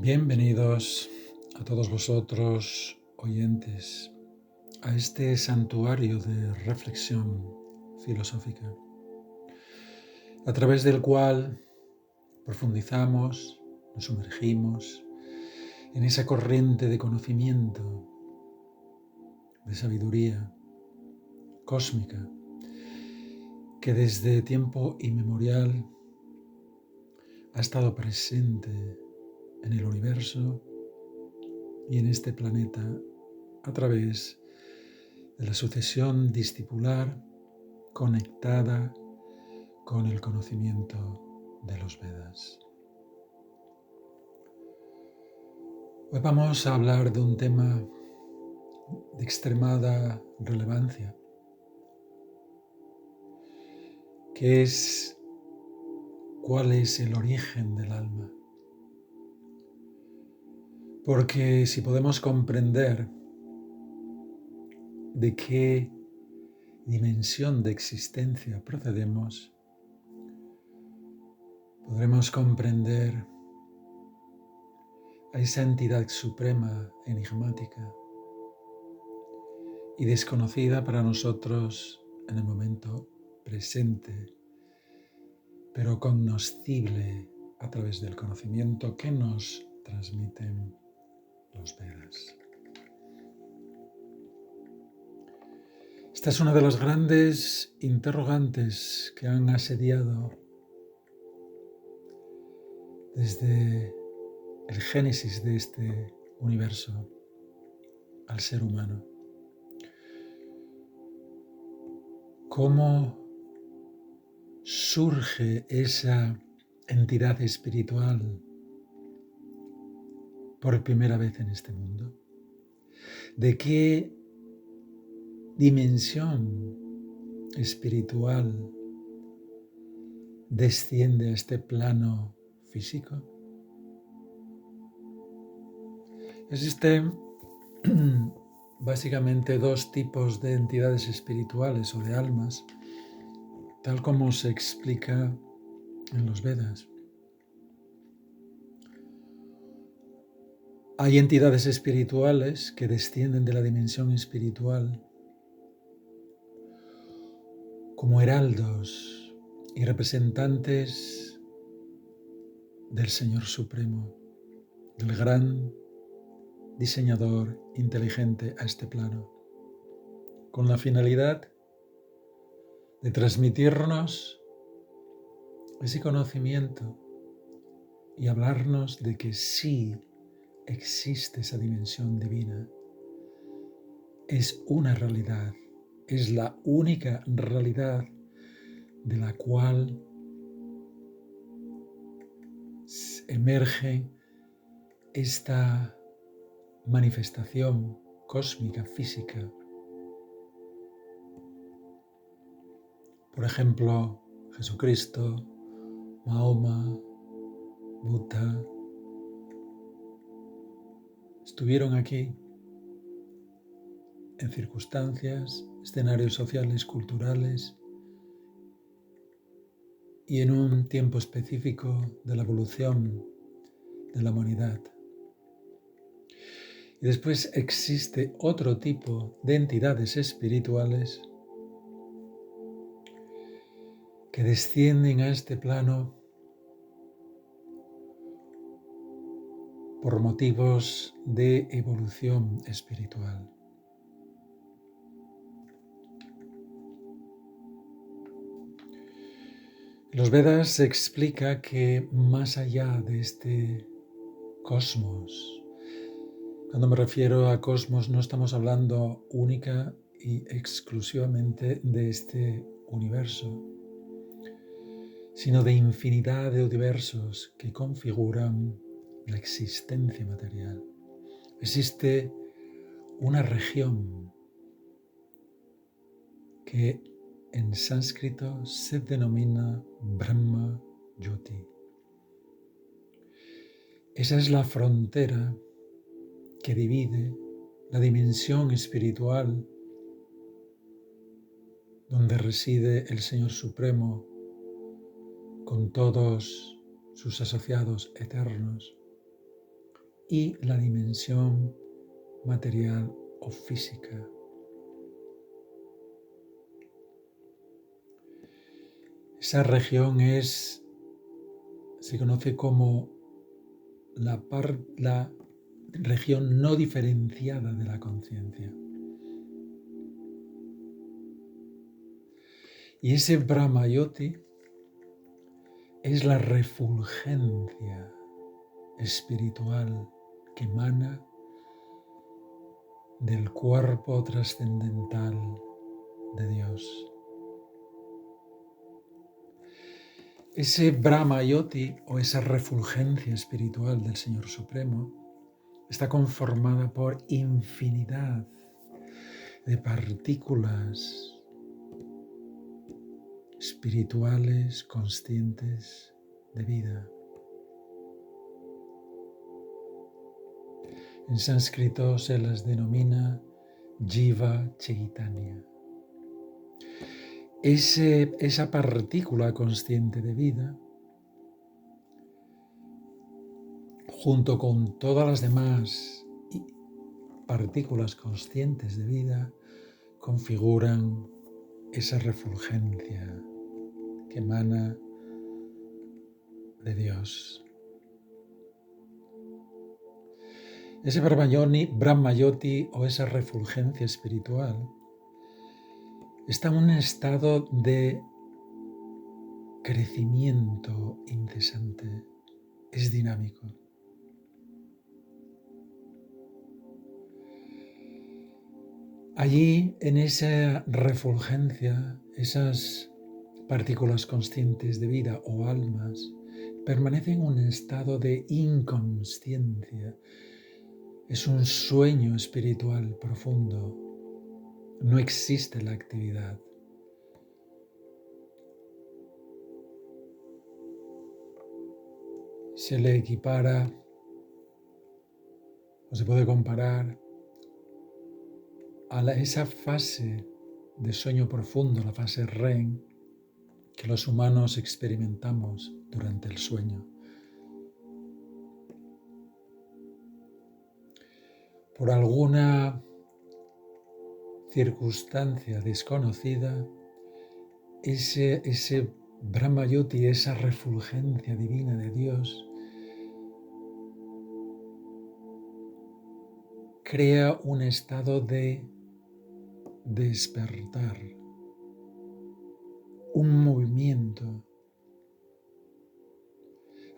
Bienvenidos a todos vosotros, oyentes, a este santuario de reflexión filosófica, a través del cual profundizamos, nos sumergimos en esa corriente de conocimiento, de sabiduría cósmica, que desde tiempo inmemorial ha estado presente en el universo y en este planeta a través de la sucesión discipular conectada con el conocimiento de los Vedas. Hoy vamos a hablar de un tema de extremada relevancia, que es cuál es el origen del alma. Porque si podemos comprender de qué dimensión de existencia procedemos, podremos comprender a esa entidad suprema, enigmática y desconocida para nosotros en el momento presente, pero cognoscible a través del conocimiento que nos transmiten los Vedas. Esta es una de las grandes interrogantes que han asediado desde el génesis de este universo al ser humano. ¿Cómo surge esa entidad espiritual por primera vez en este mundo? ¿De qué dimensión espiritual desciende a este plano físico? Existen básicamente dos tipos de entidades espirituales o de almas, tal como se explica en los Vedas. Hay entidades espirituales que descienden de la dimensión espiritual como heraldos y representantes del Señor Supremo, del gran diseñador inteligente a este plano, con la finalidad de transmitirnos ese conocimiento y hablarnos de que sí existe esa dimensión divina. Es una realidad, es la única realidad de la cual emerge esta manifestación cósmica, física. Por ejemplo, Jesucristo, Mahoma, Buda, estuvieron aquí en circunstancias, escenarios sociales, culturales y en un tiempo específico de la evolución de la humanidad. Y después existe otro tipo de entidades espirituales que descienden a este plano por motivos de evolución espiritual. En los Vedas se explica que más allá de este cosmos, cuando me refiero a cosmos no estamos hablando única y exclusivamente de este universo, sino de infinidad de universos que configuran la existencia material. Existe una región que en sánscrito se denomina Brahma Jyoti. Esa es la frontera que divide la dimensión espiritual donde reside el Señor Supremo con todos sus asociados eternos, y la dimensión material o física. Esa región se conoce como la región no diferenciada de la conciencia. Y ese Brahmayoti es la refulgencia espiritual que emana del cuerpo trascendental de Dios. Ese Brahmayoti o esa refulgencia espiritual del Señor Supremo está conformada por infinidad de partículas espirituales conscientes de vida. En sánscrito se las denomina Jiva Chaitanya. Esa partícula consciente de vida, junto con todas las demás partículas conscientes de vida, configuran esa refulgencia que emana de Dios. Ese Brahmayoti o esa refulgencia espiritual está en un estado de crecimiento incesante, es dinámico. Allí, en esa refulgencia, esas partículas conscientes de vida o almas permanecen en un estado de inconsciencia. Es un sueño espiritual profundo. No existe la actividad. Se le equipara o se puede comparar a esa fase de sueño profundo, la fase REM, que los humanos experimentamos durante el sueño. Por alguna circunstancia desconocida, ese Brahmayoti, esa refulgencia divina de Dios, crea un estado de despertar, un movimiento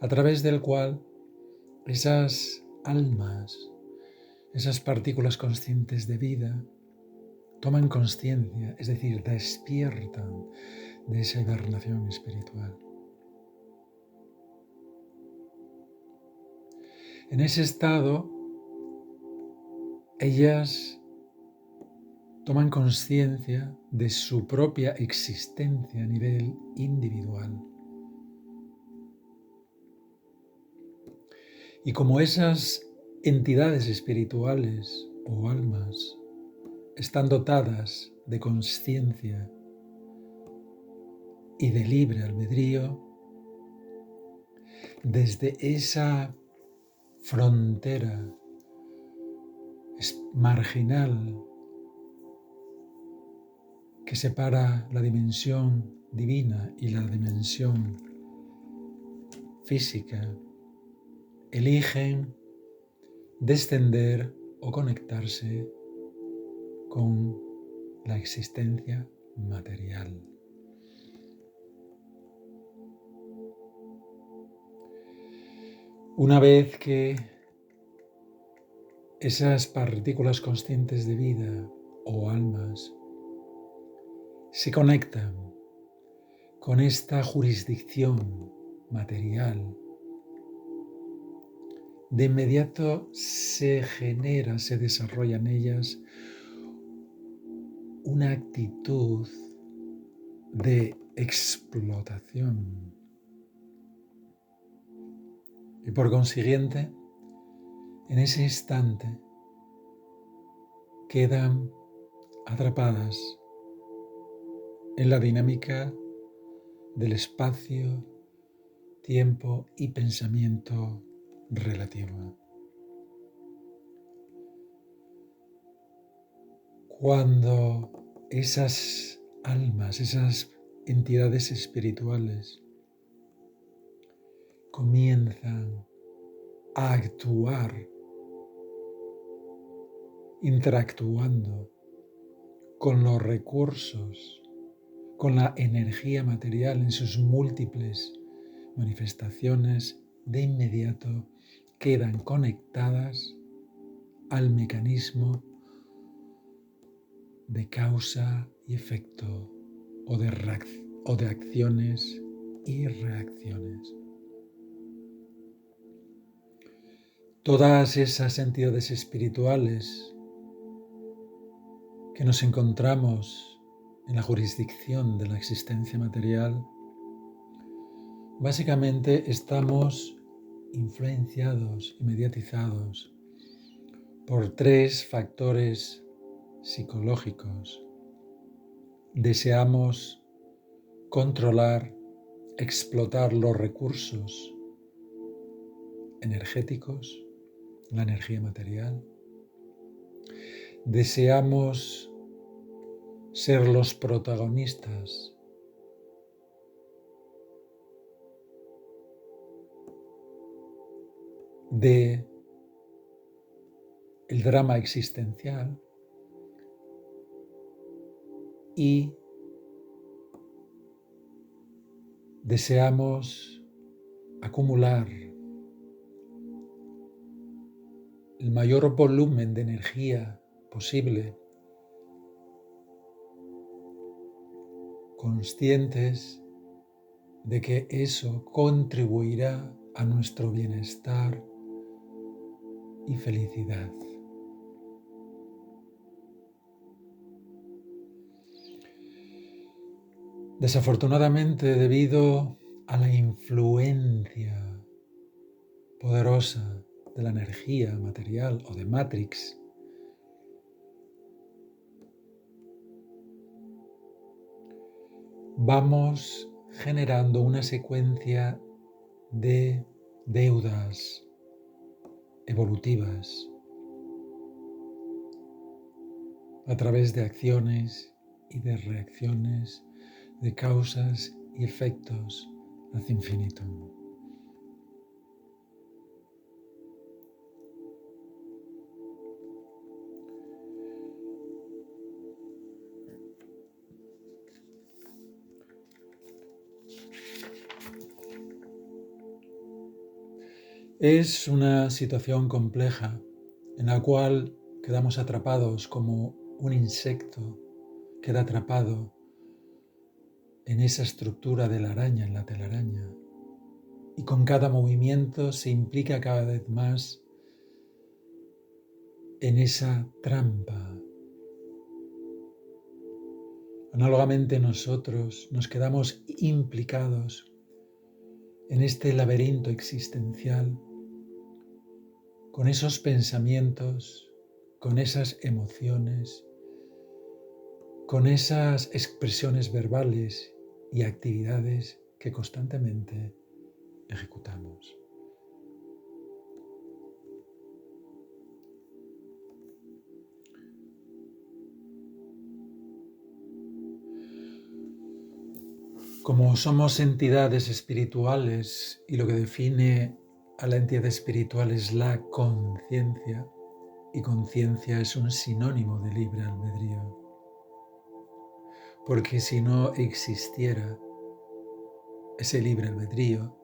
a través del cual esas almas, esas partículas conscientes de vida, toman conciencia, es decir, despiertan de esa hibernación espiritual. En ese estado, ellas toman conciencia de su propia existencia a nivel individual. Y como esas entidades espirituales o almas están dotadas de conciencia y de libre albedrío, desde esa frontera marginal que separa la dimensión divina y la dimensión física, eligen descender o conectarse con la existencia material. Una vez que esas partículas conscientes de vida o almas se conectan con esta jurisdicción material, de inmediato se desarrolla en ellas una actitud de explotación. Y por consiguiente, en ese instante quedan atrapadas en la dinámica del espacio, tiempo y pensamiento relativo. Cuando esas almas, esas entidades espirituales comienzan a actuar interactuando con los recursos, con la energía material en sus múltiples manifestaciones, de inmediato quedan conectadas al mecanismo de causa y efecto o de acciones y reacciones. Todas esas entidades espirituales que nos encontramos en la jurisdicción de la existencia material, básicamente estamos influenciados y mediatizados por 3 factores psicológicos. Deseamos controlar, explotar los recursos energéticos, la energía material. Deseamos ser los protagonistas de el drama existencial y deseamos acumular el mayor volumen de energía posible, conscientes de que eso contribuirá a nuestro bienestar y felicidad. Desafortunadamente, debido a la influencia poderosa de la energía material o de Matrix, vamos generando una secuencia de deudas evolutivas a través de acciones y de reacciones, de causas y efectos ad infinitum. Es una situación compleja en la cual quedamos atrapados como un insecto queda atrapado en esa estructura de la araña, en la telaraña, y con cada movimiento se implica cada vez más en esa trampa. Análogamente nosotros nos quedamos implicados en este laberinto existencial con esos pensamientos, con esas emociones, con esas expresiones verbales y actividades que constantemente ejecutamos. Como somos entidades espirituales y lo que define a la entidad espiritual es la conciencia, y conciencia es un sinónimo de libre albedrío, porque si no existiera ese libre albedrío,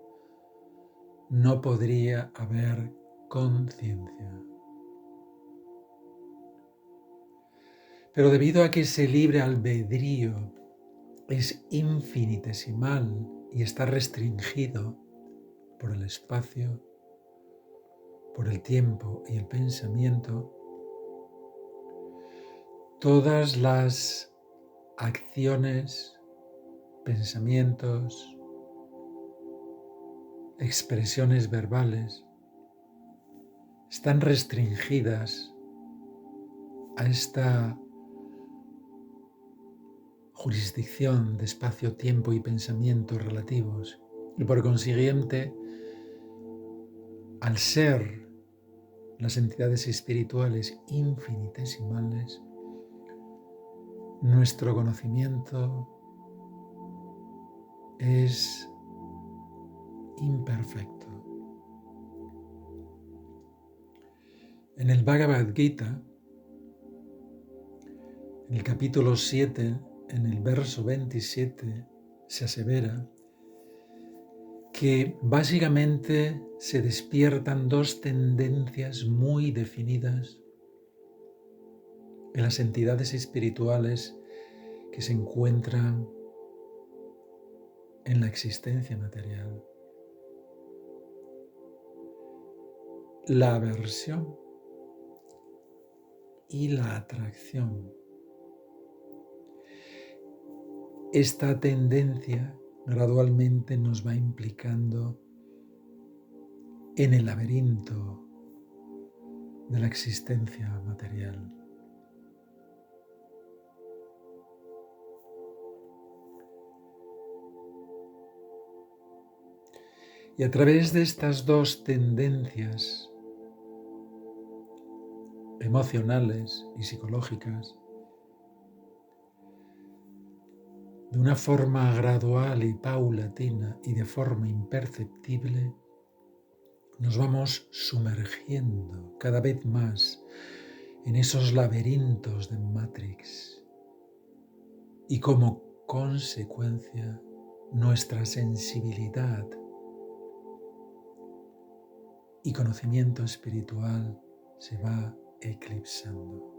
no podría haber conciencia. Pero debido a que ese libre albedrío es infinitesimal y está restringido por el espacio, por el tiempo y el pensamiento, todas las acciones, pensamientos, expresiones verbales están restringidas a esta jurisdicción de espacio, tiempo y pensamiento relativos. Y por consiguiente, al ser las entidades espirituales infinitesimales, nuestro conocimiento es imperfecto. En el Bhagavad Gita, en el capítulo 7, en el verso 27, se asevera que básicamente se despiertan dos tendencias muy definidas en las entidades espirituales que se encuentran en la existencia material. La aversión y la atracción. Esta tendencia gradualmente nos va implicando en el laberinto de la existencia material. Y a través de estas dos tendencias emocionales y psicológicas, de una forma gradual y paulatina y de forma imperceptible, nos vamos sumergiendo cada vez más en esos laberintos de Matrix y como consecuencia nuestra sensibilidad y conocimiento espiritual se va eclipsando.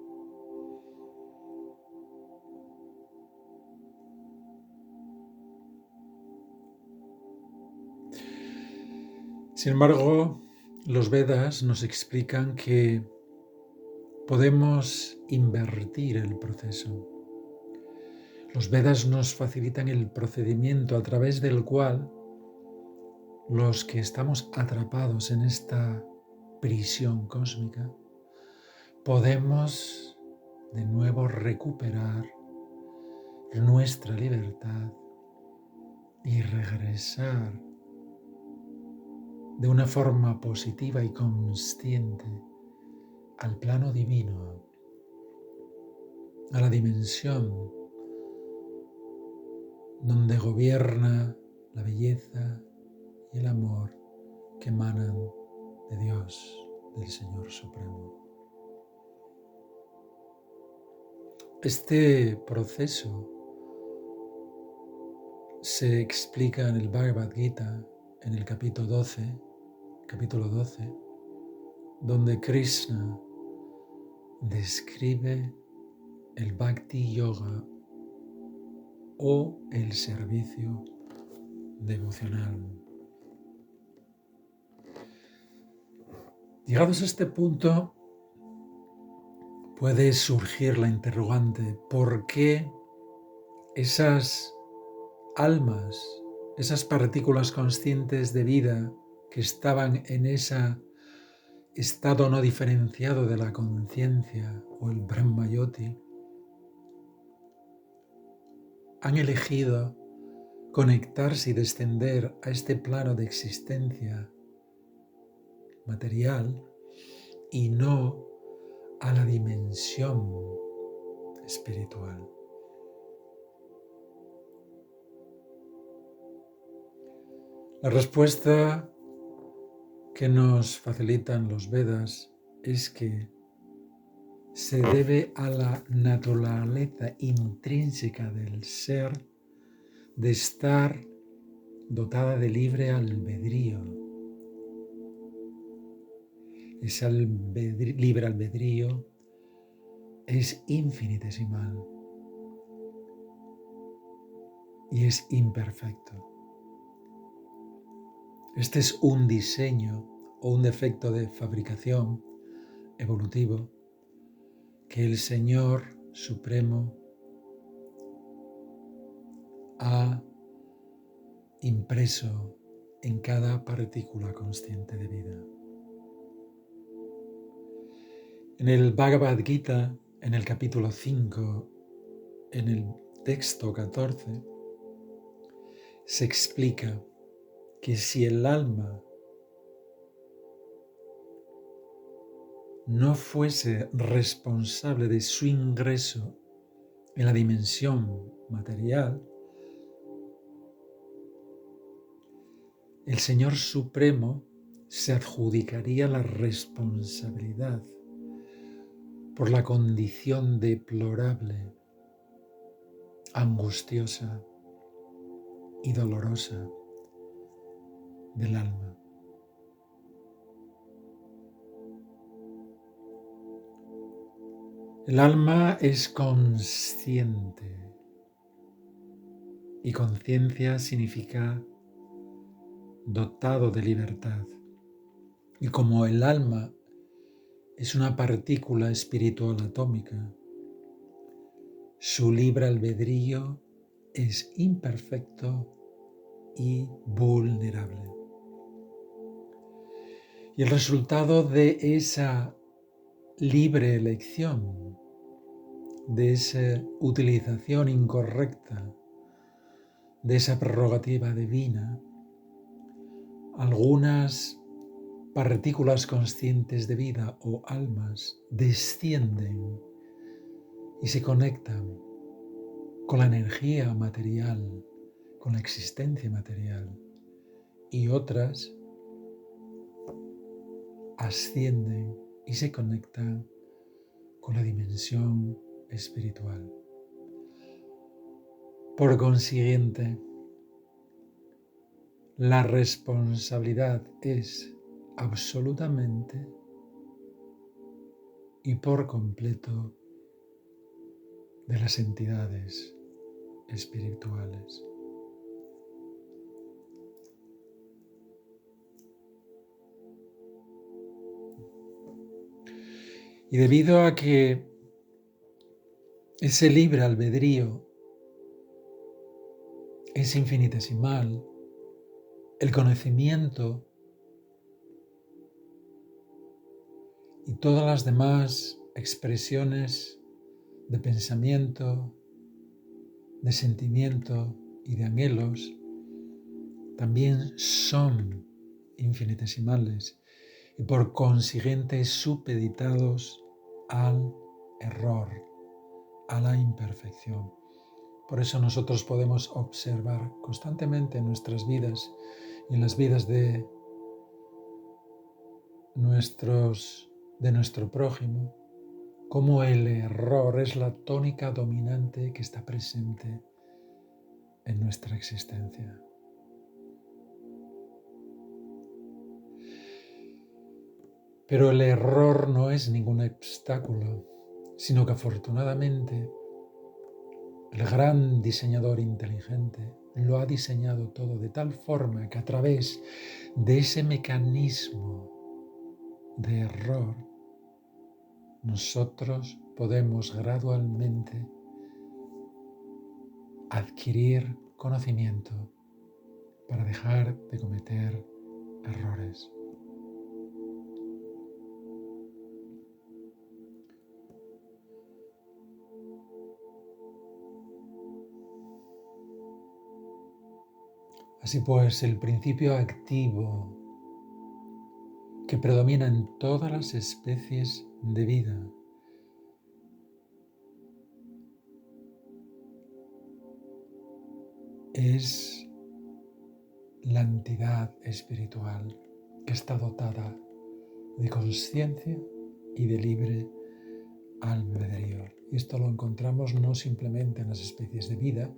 Sin embargo, los Vedas nos explican que podemos invertir el proceso. Los Vedas nos facilitan el procedimiento a través del cual los que estamos atrapados en esta prisión cósmica podemos de nuevo recuperar nuestra libertad y regresar de una forma positiva y consciente al plano divino, a la dimensión donde gobierna la belleza y el amor que emanan de Dios, del Señor Supremo. Este proceso se explica en el Bhagavad Gita, en el capítulo 12, donde Krishna describe el Bhakti Yoga o el servicio devocional. Llegados a este punto, puede surgir la interrogante: ¿por qué esas almas, esas partículas conscientes de vida que estaban en ese estado no diferenciado de la conciencia o el Brahmayoti, han elegido conectarse y descender a este plano de existencia material y no a la dimensión espiritual? La respuesta que nos facilitan los Vedas es que se debe a la naturaleza intrínseca del ser de estar dotada de libre albedrío. Ese libre albedrío es infinitesimal y es imperfecto. Este es un diseño o un defecto de fabricación evolutivo que el Señor Supremo ha impreso en cada partícula consciente de vida. En el Bhagavad Gita, en el capítulo 5, en el texto 14, se explica que si el alma no fuese responsable de su ingreso en la dimensión material, el Señor Supremo se adjudicaría la responsabilidad por la condición deplorable, angustiosa y dolorosa del alma. El alma es consciente y conciencia significa dotado de libertad. Y como el alma es una partícula espiritual atómica, su libre albedrío es imperfecto y vulnerable. Y el resultado de esa libre elección, de esa utilización incorrecta de esa prerrogativa divina, algunas partículas conscientes de vida o almas descienden y se conectan con la energía material, con la existencia material, y otras ascienden y se conectan con la dimensión espiritual. Por consiguiente, la responsabilidad es absolutamente y por completo de las entidades espirituales. Y debido a que ese libre albedrío es infinitesimal, el conocimiento y todas las demás expresiones de pensamiento, de sentimiento y de anhelos también son infinitesimales y por consiguiente supeditados al error, a la imperfección. Por eso nosotros podemos observar constantemente en nuestras vidas y en las vidas de nuestro prójimo, cómo el error es la tónica dominante que está presente en nuestra existencia. Pero el error no es ningún obstáculo, sino que afortunadamente el gran diseñador inteligente lo ha diseñado todo de tal forma que a través de ese mecanismo de error nosotros podemos gradualmente adquirir conocimiento para dejar de cometer errores. Así pues, el principio activo que predomina en todas las especies de vida es la entidad espiritual que está dotada de consciencia y de libre albedrío. Y esto lo encontramos no simplemente en las especies de vida,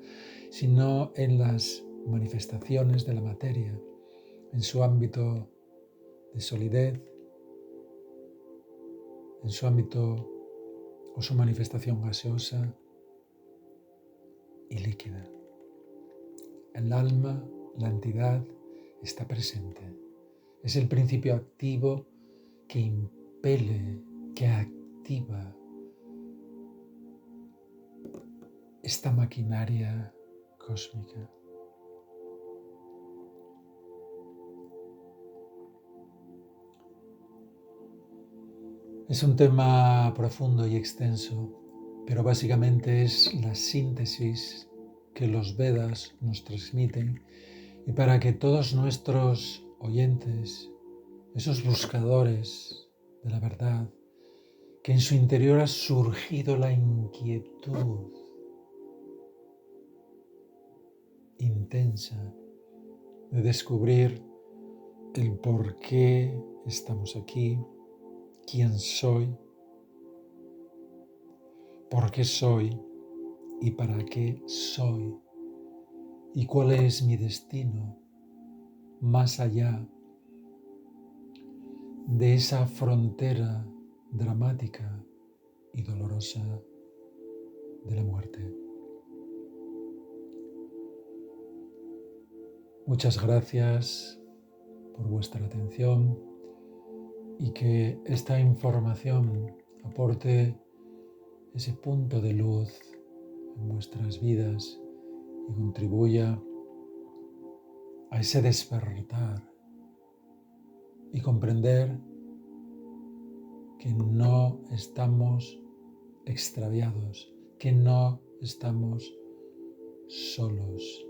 sino en las manifestaciones de la materia, en su ámbito de solidez, en su ámbito o su manifestación gaseosa y líquida. El alma, la entidad, está presente. Es el principio activo que impele, que activa esta maquinaria cósmica. Es un tema profundo y extenso, pero básicamente es la síntesis que los Vedas nos transmiten y para que todos nuestros oyentes, esos buscadores de la verdad, que en su interior ha surgido la inquietud intensa de descubrir el por qué estamos aquí, quién soy, por qué soy y para qué soy y cuál es mi destino más allá de esa frontera dramática y dolorosa de la muerte. Muchas gracias por vuestra atención y que esta información aporte ese punto de luz en vuestras vidas y contribuya a ese despertar y comprender que no estamos extraviados, que no estamos solos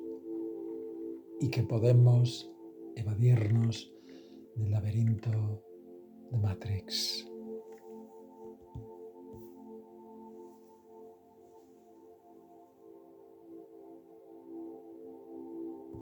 y que podemos evadirnos del laberinto de Matrix.